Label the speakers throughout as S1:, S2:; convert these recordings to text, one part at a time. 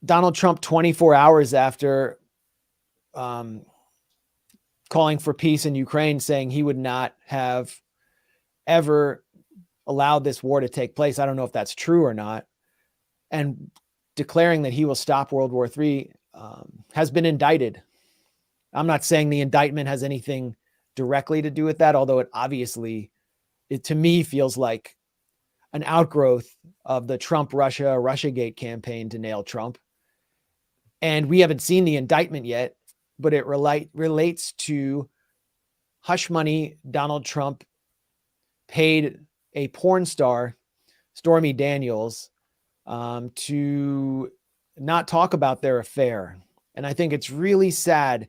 S1: Donald Trump, 24 hours after calling for peace in Ukraine, saying he would not have ever allowed this war to take place. I don't know if that's true or not. And declaring that he will stop World War III has been indicted. I'm not saying the indictment has anything directly to do with that, although it obviously, to me, feels like an outgrowth of the Russiagate campaign to nail Trump. And we haven't seen the indictment yet, but it relates to hush money Donald Trump paid a porn star, Stormy Daniels, to not talk about their affair. And I think it's really sad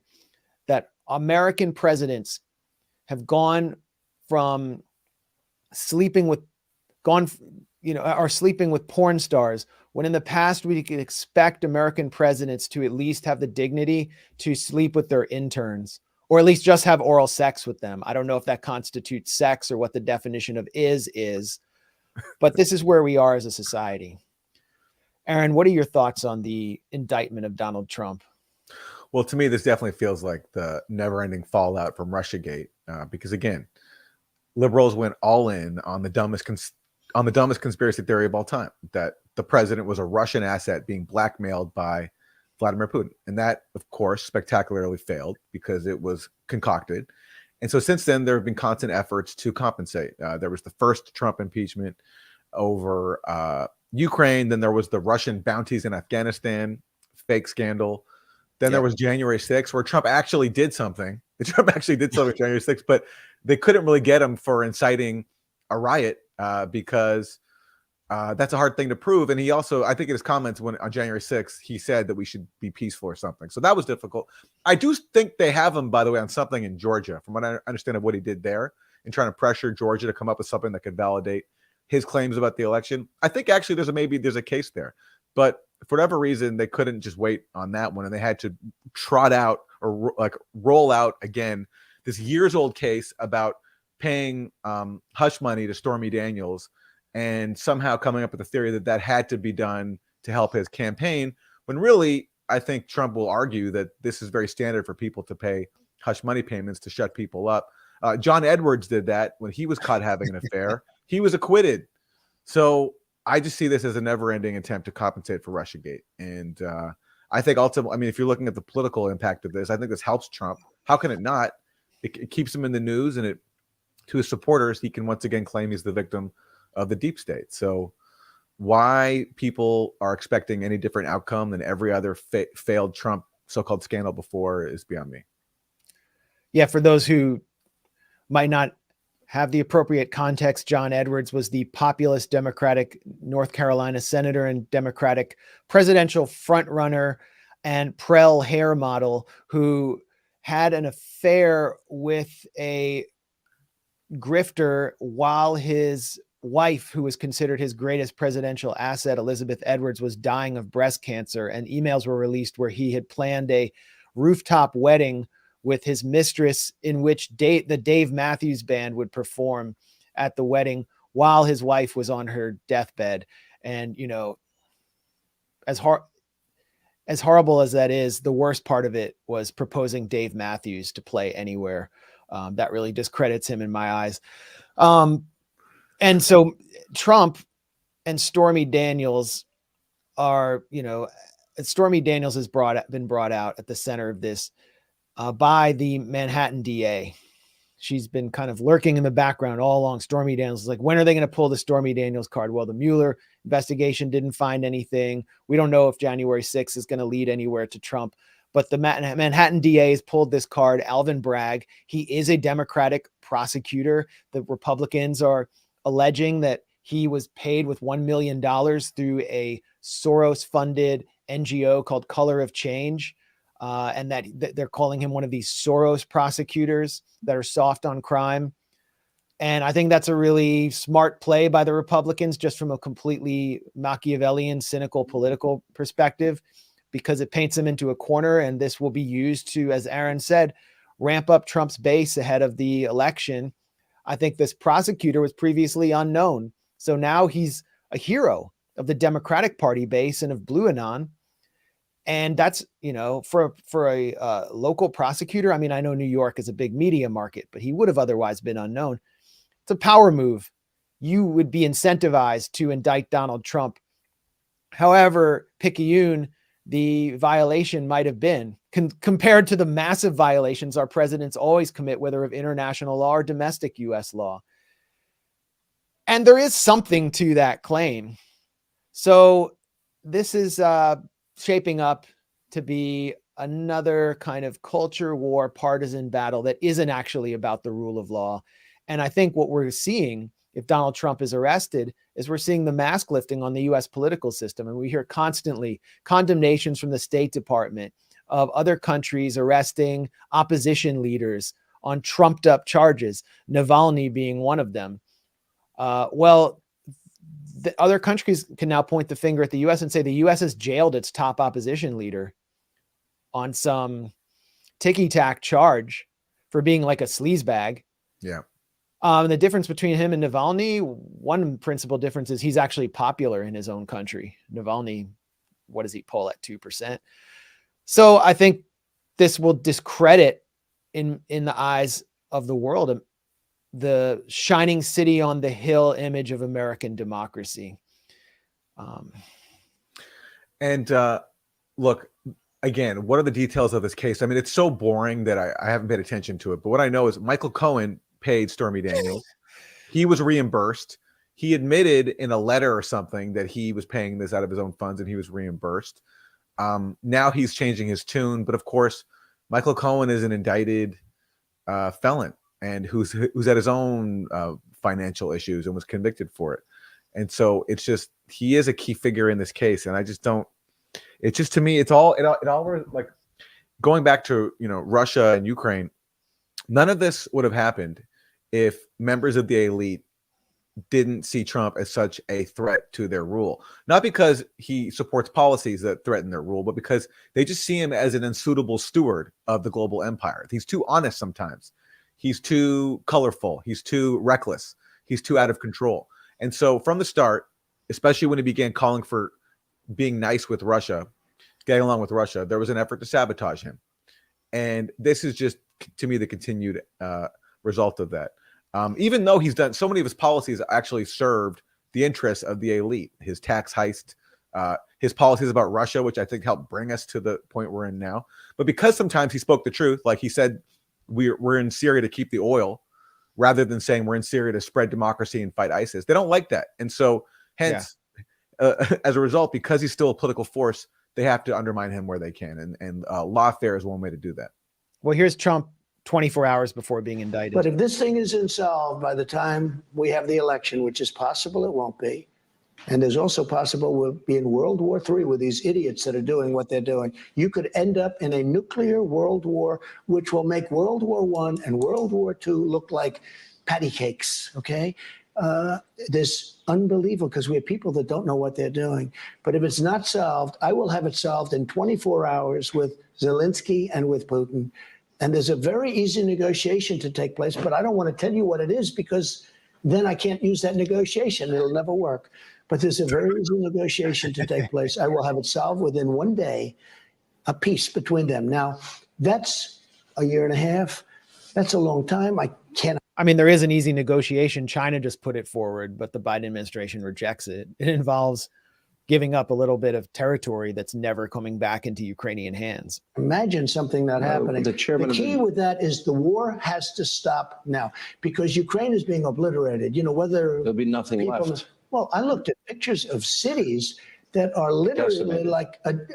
S1: that American presidents have are sleeping with porn stars, when in the past we could expect American presidents to at least have the dignity to sleep with their interns, or at least just have oral sex with them. I don't know if that constitutes sex or what the definition of is, but this is where we are as a society. Aaron, what are your thoughts on the indictment of Donald Trump?
S2: Well, to me, this definitely feels like the never-ending fallout from Russiagate, because again, liberals went all in on the dumbest conspiracy theory of all time, that the president was a Russian asset being blackmailed by Vladimir Putin. And that, of course, spectacularly failed because it was concocted. And so since then, there have been constant efforts to compensate. There was the first Trump impeachment over Ukraine. Then there was the Russian bounties in Afghanistan, fake scandal. Then there was January 6th, where Trump actually did something. Trump actually did something January 6th, but they couldn't really get him for inciting a riot because that's a hard thing to prove. And he also, I think in his comments on January 6th, he said that we should be peaceful or something. So that was difficult. I do think they have him, by the way, on something in Georgia, from what I understand of what he did there, and trying to pressure Georgia to come up with something that could validate his claims about the election. I think actually there's a case there. But for whatever reason, they couldn't just wait on that one, and they had to trot out or roll out again this years-old case about paying hush money to Stormy Daniels, and somehow coming up with the theory that that had to be done to help his campaign, when really I think Trump will argue that this is very standard for people to pay hush money payments to shut people up. John Edwards did that when he was caught having an affair. He was acquitted. So I just see this as a never-ending attempt to compensate for Russiagate. And I think ultimately, I mean, if you're looking at the political impact of this, I think this helps Trump. How can it not? It keeps him in the news, and to his supporters, he can once again claim he's the victim of the deep state. So why people are expecting any different outcome than every other failed Trump so-called scandal before is beyond me.
S1: Yeah, for those who might not have the appropriate context, John Edwards was the populist Democratic North Carolina senator and Democratic presidential frontrunner and Prel hair model who had an affair with a grifter while his wife, who was considered his greatest presidential asset, Elizabeth Edwards, was dying of breast cancer. And emails were released where he had planned a rooftop wedding with his mistress, in which the Dave Matthews Band would perform at the wedding while his wife was on her deathbed. And, you know, as horrible as that is, the worst part of it was proposing Dave Matthews to play anywhere. That really discredits him in my eyes. And so Trump and Stormy Daniels are, Stormy Daniels has been brought out at the center of this by the Manhattan DA. She's been kind of lurking in the background all along. Stormy Daniels is like, when are they going to pull the Stormy Daniels card? Well, the Mueller investigation didn't find anything. We don't know if January 6th is going to lead anywhere to Trump. But the Manhattan DA has pulled this card, Alvin Bragg. He is a Democratic prosecutor. The Republicans are alleging that he was paid with $1 million through a Soros-funded NGO called Color of Change. And that they're calling him one of these Soros prosecutors that are soft on crime. And I think that's a really smart play by the Republicans, just from a completely Machiavellian, cynical political perspective, because it paints them into a corner. And this will be used to, as Aaron said, ramp up Trump's base ahead of the election. I think this prosecutor was previously unknown. So now he's a hero of the Democratic Party base and of Blue Anon. And that's, for a local prosecutor. I mean, I know New York is a big media market, but he would have otherwise been unknown. It's a power move. You would be incentivized to indict Donald Trump. However picayune the violation might have been compared to the massive violations our presidents always commit, whether of international law or domestic U.S. law. And there is something to that claim. So this is shaping up to be another kind of culture war, partisan battle that isn't actually about the rule of law. And I think what we're seeing, if Donald Trump is arrested, is we're seeing the mask lifting on the U.S. political system. And we hear constantly condemnations from the State Department of other countries arresting opposition leaders on trumped up charges, Navalny being one of them. Well, the other countries can now point the finger at the U.S. and say the U.S. has jailed its top opposition leader on some ticky-tack charge for being like a sleazebag.
S2: Yeah.
S1: The difference between him and Navalny, one principal difference is he's actually popular in his own country. Navalny, what does he poll at? 2%. So I think this will discredit in the eyes of the world the shining city on the hill image of American democracy.
S2: Look, again, what are the details of this case? I mean, it's so boring that I haven't paid attention to it. But what I know is Michael Cohen paid Stormy Daniels. He was reimbursed. He admitted in a letter or something that he was paying this out of his own funds and he was reimbursed. Now he's changing his tune. But of course, Michael Cohen is an indicted felon and who's had his own financial issues and was convicted for it. And so it's just, he is a key figure in this case. And I just don't, it's just, to me, it all like going back to, Russia and Ukraine, none of this would have happened if members of the elite didn't see Trump as such a threat to their rule. Not because he supports policies that threaten their rule, but because they just see him as an unsuitable steward of the global empire. He's too honest sometimes. He's too colorful. He's too reckless. He's too out of control. And so from the start, especially when he began calling for being nice with Russia, getting along with Russia, there was an effort to sabotage him. And this is just, to me, the continued result of that. Even though he's done so many of his policies actually served the interests of the elite, his tax heist, his policies about Russia, which I think helped bring us to the point we're in now. But because sometimes he spoke the truth, like he said, we're in Syria to keep the oil, rather than saying we're in Syria to spread democracy and fight ISIS. They don't like that. And so hence, as a result, because he's still a political force, they have to undermine him where they can. And lawfare is one way to do that.
S1: Well, here's Trump 24 hours before being indicted.
S3: But if this thing isn't solved by the time we have the election, which is possible it won't be, and there's also possible we'll be in World War III with these idiots that are doing what they're doing, you could end up in a nuclear world war, which will make World War I and World War II look like patty cakes, okay? This unbelievable, because we have people that don't know what they're doing. But if it's not solved, I will have it solved in 24 hours with Zelensky and with Putin. And there's a very easy negotiation to take place, but I don't want to tell you what it is because then I can't use that negotiation. It'll never work. But there's a very easy negotiation to take place. I will have it solved within one day, a peace between them. Now, that's a year and a half. That's a long time.
S1: I mean, there is an easy negotiation. China just put it forward, but the Biden administration rejects it. It involves giving up a little bit of territory that's never coming back into Ukrainian hands.
S3: Imagine something not happening. The key with that is the war has to stop now because Ukraine is being obliterated. Whether
S4: there'll be nothing left.
S3: Well, I looked at pictures of cities that are literally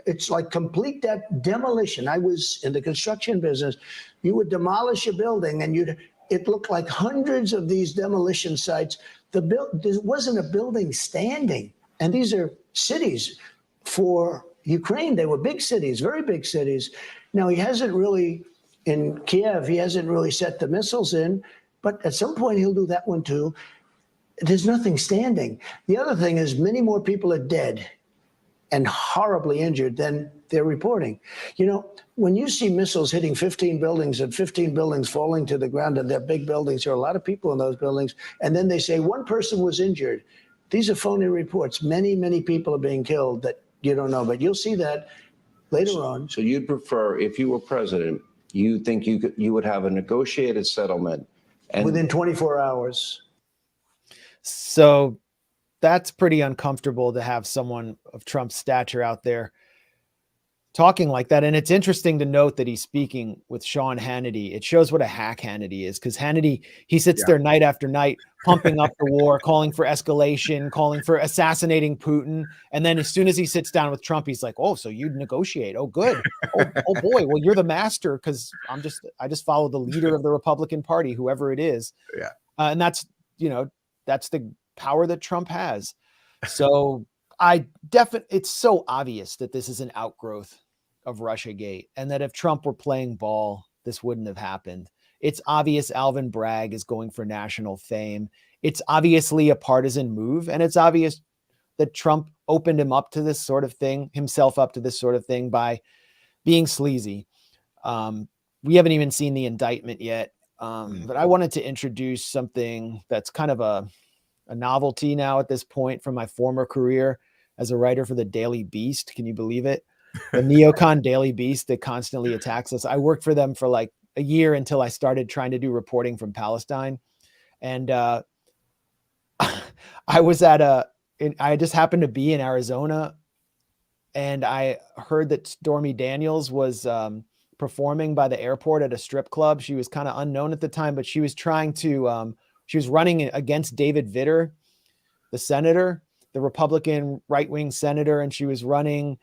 S3: it's like complete demolition. I was in the construction business. You would demolish a building and it looked like hundreds of these demolition sites. There wasn't a building standing. And these are cities for Ukraine. They were big cities, very big cities. Now, he hasn't really, in Kiev, he hasn't really set the missiles in, but at some point he'll do that one too. There's nothing standing. The other thing is many more people are dead and horribly injured than they're reporting. When you see missiles hitting 15 buildings and 15 buildings falling to the ground, and they're big buildings, there are a lot of people in those buildings, and then they say one person was injured. These are phony reports. Many, many people are being killed that you don't know, but you'll see that later on.
S4: So you'd prefer, if you were president, you think you would have a negotiated settlement and
S3: Within 24 hours.
S1: So that's pretty uncomfortable to have someone of Trump's stature out there talking like that. And it's interesting to note that he's speaking with Sean Hannity. It shows what a hack Hannity is, because Hannity, he sits there night after night, pumping up the war, calling for escalation, calling for assassinating Putin. And then as soon as he sits down with Trump, he's like, oh, so you'd negotiate. Oh, good. Oh boy. Well, you're the master, because I just follow the leader of the Republican Party, whoever it is.
S2: Yeah.
S1: And that's the power that Trump has. So it's so obvious that this is an outgrowth of Russiagate, and that if Trump were playing ball, this wouldn't have happened. It's obvious Alvin Bragg is going for national fame. It's obviously a partisan move, and it's obvious that Trump opened himself up to this sort of thing by being sleazy. We haven't even seen the indictment yet, but I wanted to introduce something that's kind of a novelty now at this point from my former career as a writer for the Daily Beast. Can you believe it? The neocon Daily Beast that constantly attacks us. I worked for them for like a year until I started trying to do reporting from Palestine. And I just happened to be in Arizona, and I heard that Stormy Daniels was performing by the airport at a strip club. She was kind of unknown at the time, but she was she was running against David Vitter, the senator, the Republican right-wing senator, and she was running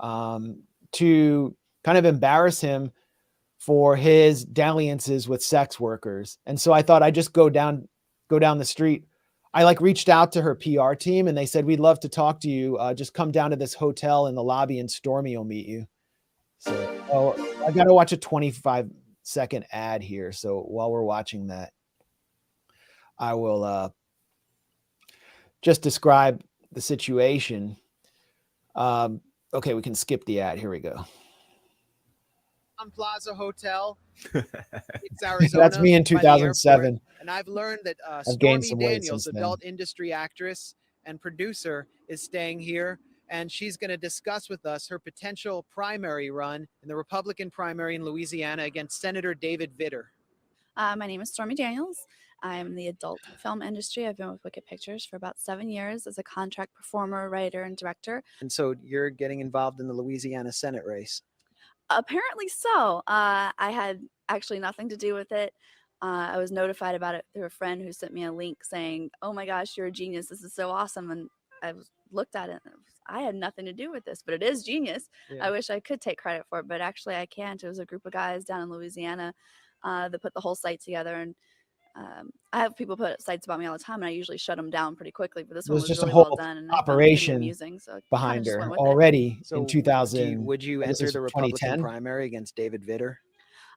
S1: to kind of embarrass him for his dalliances with sex workers. And so I thought I'd just go down the street. I reached out to her PR team, and they said, we'd love to talk to you. Just come down to this hotel in the lobby and Stormy will meet you. So I got to watch a 25-second ad here. So while we're watching that, I will just describe the situation. Okay, we can skip the ad. Here we go.
S5: Plaza Hotel. It's Arizona.
S1: That's me in 2007.
S5: And I've learned that
S1: gained
S5: Stormy
S1: some weight
S5: Daniels,
S1: since then.
S5: adult industry actress and producer, is staying here, and she's going to discuss with us her potential primary run in the Republican primary in Louisiana against Senator David Vitter.
S6: My name is Stormy Daniels. I'm in the adult film industry. I've been with Wicked Pictures for about 7 years as a contract performer, writer, and director.
S5: And so you're getting involved in the Louisiana Senate race.
S6: Apparently so. I had actually nothing to do with it. I was notified about it through a friend who sent me a link saying, oh my gosh, you're a genius. This is so awesome. And I looked at it and I had nothing to do with this, but it is genius. Yeah. I wish I could take credit for it, but actually I can't. It was a group of guys down in Louisiana that put the whole site together. And I have people put sites about me all the time, and I usually shut them down pretty quickly. But this one was
S1: just
S6: really
S1: a whole
S6: well done, and
S1: operation
S6: amusing, so
S1: behind her already in 2000.
S5: Would you enter the Republican primary against David Vitter?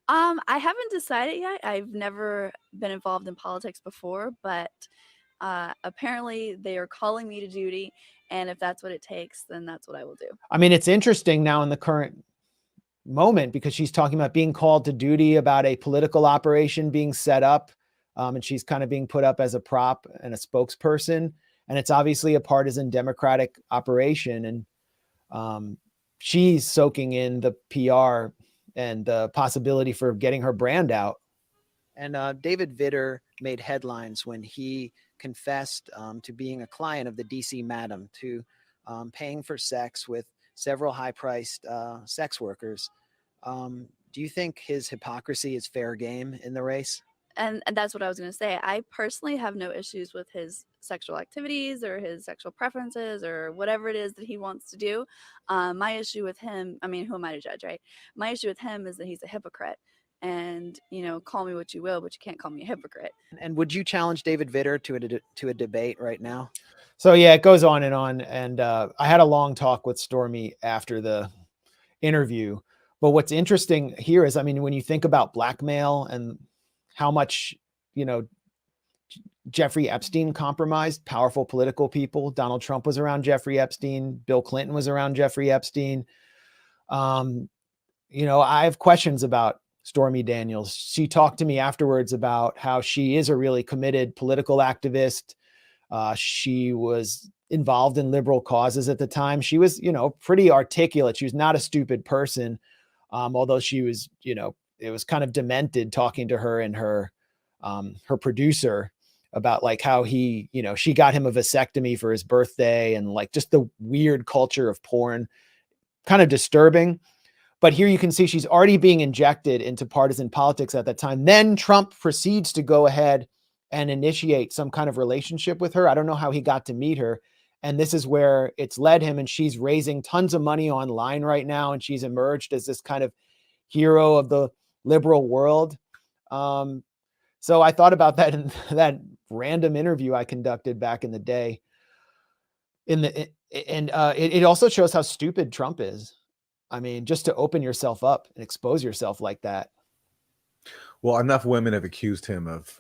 S6: I haven't decided yet. I've never been involved in politics before, but apparently they are calling me to duty, and if that's what it takes, then that's what I will do.
S1: I mean, it's interesting now in the current moment because she's talking about being called to duty about a political operation being set up. And she's kind of being put up as a prop and a spokesperson. And it's obviously a partisan Democratic operation. And she's soaking in the PR and the possibility for getting her brand out.
S5: And David Vitter made headlines when he confessed to being a client of the DC Madam, to paying for sex with several high-priced sex workers. Do you think his hypocrisy is fair game in the race?
S6: And that's what I was going to say. I personally have no issues with his sexual activities or his sexual preferences or whatever it is that he wants to do. My issue with him, I mean, who am I to judge, right? My issue with him is that he's a hypocrite. And, call me what you will, but you can't call me a hypocrite.
S5: And would you challenge David Vitter to a debate right now?
S1: So, yeah, it goes on. And I had a long talk with Stormy after the interview. But what's interesting here is, I mean, when you think about blackmail and how much, Jeffrey Epstein compromised powerful political people. Donald Trump was around Jeffrey Epstein. Bill Clinton was around Jeffrey Epstein. I have questions about Stormy Daniels. She talked to me afterwards about how she is a really committed political activist. She was involved in liberal causes at the time. She was, pretty articulate. She was not a stupid person. Although she was, it was kind of demented talking to her and her producer about like how he, she got him a vasectomy for his birthday, and like just the weird culture of porn, kind of disturbing. But here you can see she's already being injected into partisan politics at that time. Then Trump proceeds to go ahead and initiate some kind of relationship with her. I don't know how he got to meet her. And this is where it's led him. And she's raising tons of money online right now. And she's emerged as this kind of hero of the liberal world. So I thought about that in that random interview I conducted back in the day. It also shows how stupid Trump is. I mean, just to open yourself up and expose yourself like that.
S2: Well, enough women have accused him of,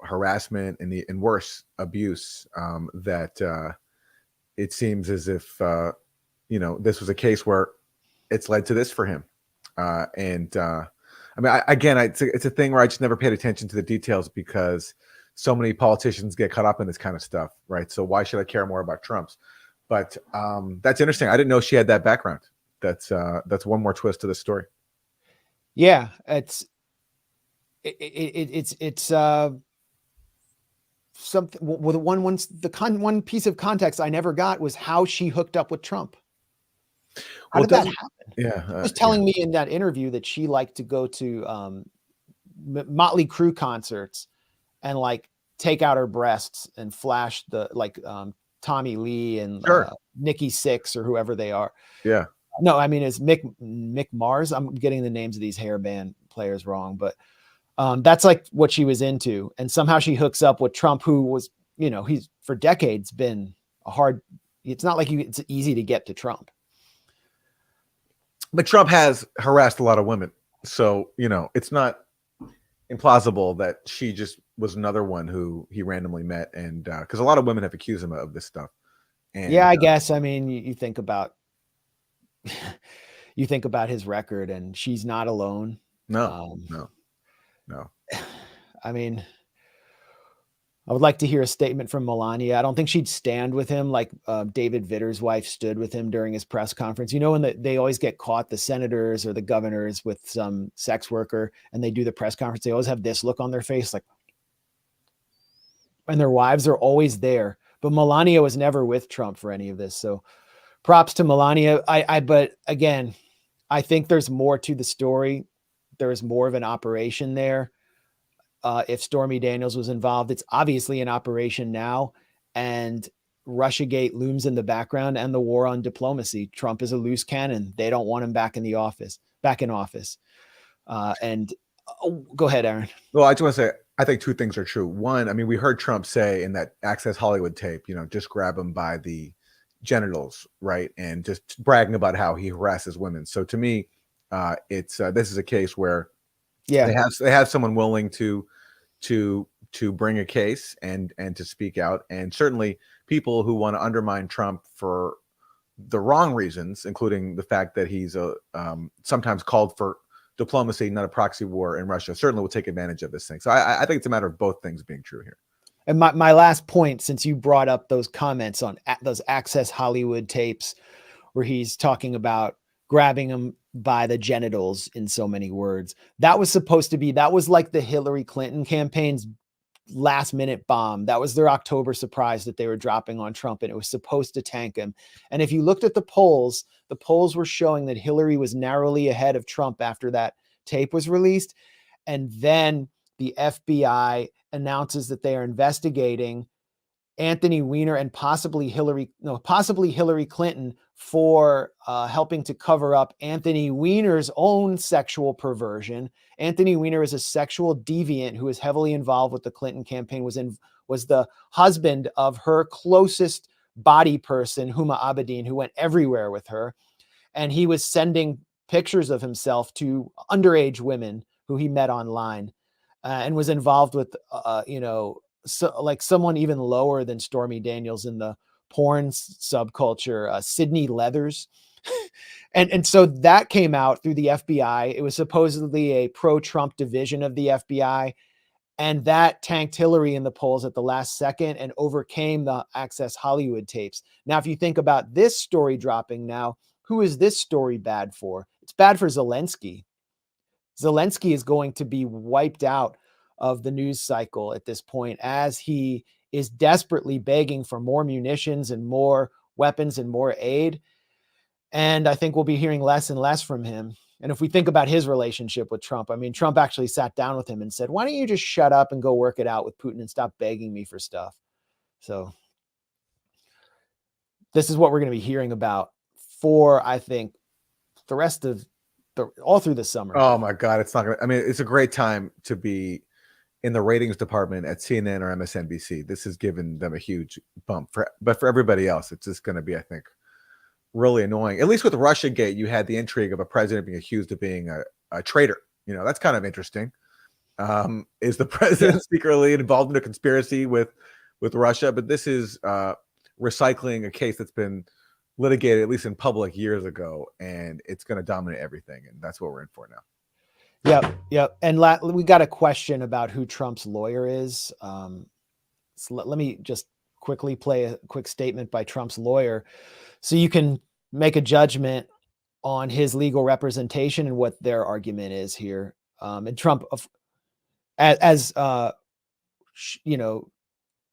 S2: harassment and worse, abuse, that it seems as if, this was a case where it's led to this for him. I mean, it's a thing where I just never paid attention to the details because so many politicians get caught up in this kind of stuff, right? So why should I care more about Trump's? But that's interesting. I didn't know she had that background. That's one more twist to the story.
S1: Yeah, it's something. Well, one piece of context I never got was how she hooked up with Trump. How did that happen?
S2: Yeah,
S1: she was telling me in that interview that she liked to go to Motley Crue concerts and like take out her breasts and flash the Tommy Lee and Nikki Sixx or whoever they are.
S2: Yeah.
S1: No, I mean, it's Mick Mars. I'm getting the names of these hair band players wrong, but that's like what she was into. And somehow she hooks up with Trump, who was, he's for decades been it's not like it's easy to get to Trump.
S2: But Trump has harassed a lot of women. So, it's not implausible that she just was another one who he randomly met. And because a lot of women have accused him of this stuff. And,
S1: yeah, I guess. I mean, you think about his record, and she's not alone.
S2: No.
S1: I mean, I would like to hear a statement from Melania. I don't think she'd stand with him like David Vitter's wife stood with him during his press conference. When they always get caught, the senators or the governors, with some sex worker, and they do the press conference, they always have this look on their face, like, and their wives are always there. But Melania was never with Trump for any of this. So props to Melania. But again, I think there's more to the story. There's more of an operation there. If Stormy Daniels was involved, it's obviously an operation now, and Russiagate looms in the background, and the war on diplomacy. Trump is a loose cannon. They don't want him back in office. Go ahead, Aaron.
S2: Well, I just want to say, I think two things are true. One, I mean, we heard Trump say in that Access Hollywood tape, just grab him by the genitals, right? And just bragging about how he harasses women. So to me, this is a case where they have someone willing to bring a case and to speak out. And certainly people who want to undermine Trump for the wrong reasons, including the fact that he's sometimes called for diplomacy, not a proxy war in Russia, certainly will take advantage of this thing. So I think it's a matter of both things being true here.
S1: And my last point, since you brought up those comments on those Access Hollywood tapes where he's talking about grabbing him by the genitals in so many words, that was like the Hillary Clinton campaign's last minute bomb. That was their October surprise that they were dropping on Trump, and it was supposed to tank him. And if you looked at the polls were showing that Hillary was narrowly ahead of Trump after that tape was released. And then the FBI announces that they are investigating Anthony Weiner and possibly Hillary Clinton for helping to cover up Anthony Weiner's own sexual perversion. Anthony Weiner is a sexual deviant who is heavily involved with the Clinton campaign, was the husband of her closest body person, Huma Abedin, who went everywhere with her. And he was sending pictures of himself to underage women who he met online, and was involved with, like someone even lower than Stormy Daniels in the porn subculture, Sydney Leathers. and so that came out through the FBI. It was supposedly a pro-Trump division of the FBI. And that tanked Hillary in the polls at the last second and overcame the Access Hollywood tapes. Now, if you think about this story dropping now, who is this story bad for? It's bad for Zelensky. Zelensky is going to be wiped out of the news cycle at this point, as he is desperately begging for more munitions and more weapons and more aid. And I think we'll be hearing less and less from him. And if we think about his relationship with Trump, I mean, Trump actually sat down with him and said, why don't you just shut up and go work it out with Putin and stop begging me for stuff? So this is what we're going to be hearing about for, I think, the rest of all through the summer.
S2: Oh my God. It's not going to, I mean, it's a great time to be in the ratings department at CNN or MSNBC. This has given them a huge bump, but for everybody else, it's just going to be, I think, really annoying. At least with Russiagate, you had the intrigue of a president being accused of being a traitor. You know, that's kind of interesting. Is the president secretly involved in a conspiracy with Russia? But this is recycling a case that's been litigated, at least in public, years ago, and it's going to dominate everything. And that's what we're in for now.
S1: Yep. And we got a question about who Trump's lawyer is. So let me just quickly play a quick statement by Trump's lawyer, so you can make a judgment on his legal representation and what their argument is here. And Trump, as you know,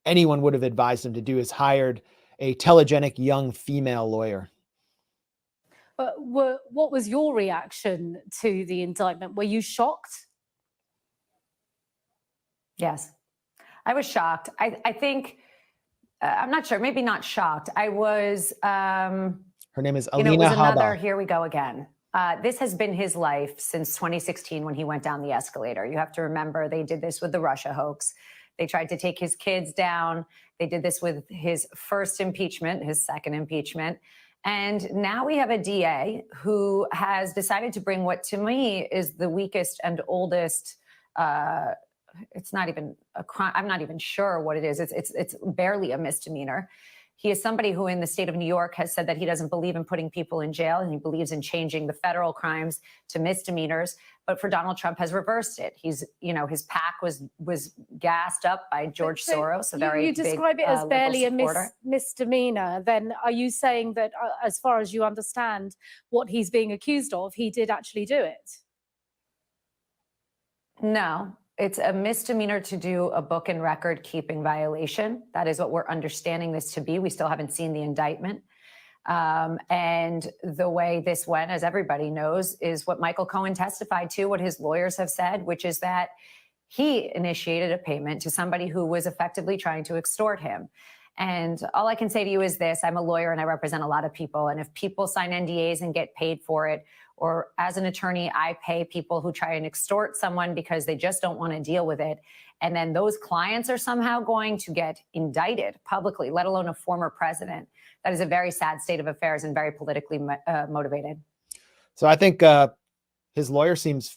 S1: anyone would have advised him to do, is hired a telegenic young female lawyer.
S7: What was your reaction to the indictment? Were you shocked?
S8: Yes, I was shocked. I think, I'm not sure, maybe not shocked. I was,
S1: her name is Alina
S8: it was
S1: Habba.
S8: another, here we go again. This has been his life since 2016 when he went down the escalator. You have to remember, they did this with the Russia hoax. They tried to take his kids down. They did this with his first impeachment, his second impeachment. And now we have a DA who has decided to bring what to me is the weakest and oldest, it's not even a crime. I'm not even sure what it is. It's barely a misdemeanor. He is somebody who in the state of New York has said that he doesn't believe in putting people in jail, and he believes in changing the federal crimes to misdemeanors. But for Donald Trump has reversed it. He's, his PAC was gassed up by George Soros, a very
S7: you describe
S8: big,
S7: it as barely
S8: a
S7: misdemeanor. Then are you saying that, as far as you understand what he's being accused of, he did actually do it?
S8: No. It's a misdemeanor to do a book and record keeping violation. That is what we're understanding this to be. We still haven't seen the indictment. And the way this went, as everybody knows, is what Michael Cohen testified to, what his lawyers have said, which is that he initiated a payment to somebody who was effectively trying to extort him. And all I can say to you is this: I'm a lawyer and I represent a lot of people. And if people sign NDAs and get paid for it, or as an attorney, I pay people who try and extort someone because they just don't want to deal with it, and then those clients are somehow going to get indicted publicly, let alone a former president, that is a very sad state of affairs and very politically motivated.
S1: So I think his lawyer seems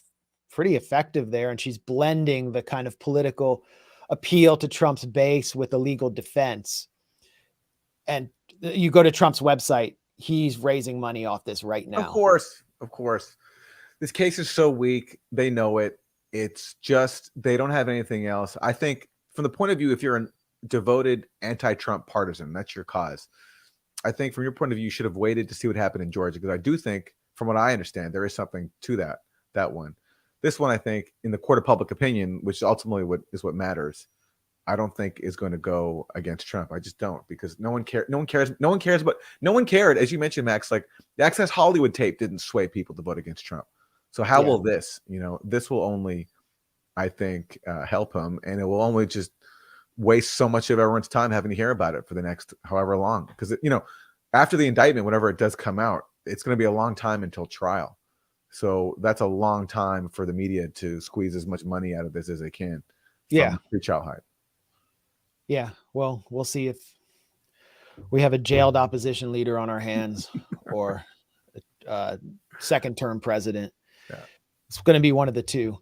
S1: pretty effective there, and she's blending the kind of political appeal to Trump's base with the legal defense. And you go to Trump's website, he's raising money off this right now.
S2: Of course. This case is so weak. They know it. It's just, they don't have anything else. I think from the point of view, if you're a devoted anti-Trump partisan, that's your cause. I think from your point of view, you should have waited to see what happened in Georgia, because I do think, from what I understand, there is something to that one. This one, I think, in the court of public opinion, which ultimately what matters, I don't think is going to go against Trump. I just don't, because no one cares. No one cared, as you mentioned, Max. Like, the Access Hollywood tape didn't sway people to vote against Trump. So how will this? This will only, I think, help him, and it will only just waste so much of everyone's time having to hear about it for the next however long. Because after the indictment, whenever it does come out, it's going to be a long time until trial. So that's a long time for the media to squeeze as much money out of this as they can. Pre-trial hype.
S1: Yeah, well, we'll see if we have a jailed opposition leader on our hands or a second-term president. Yeah. It's going to be one of the two.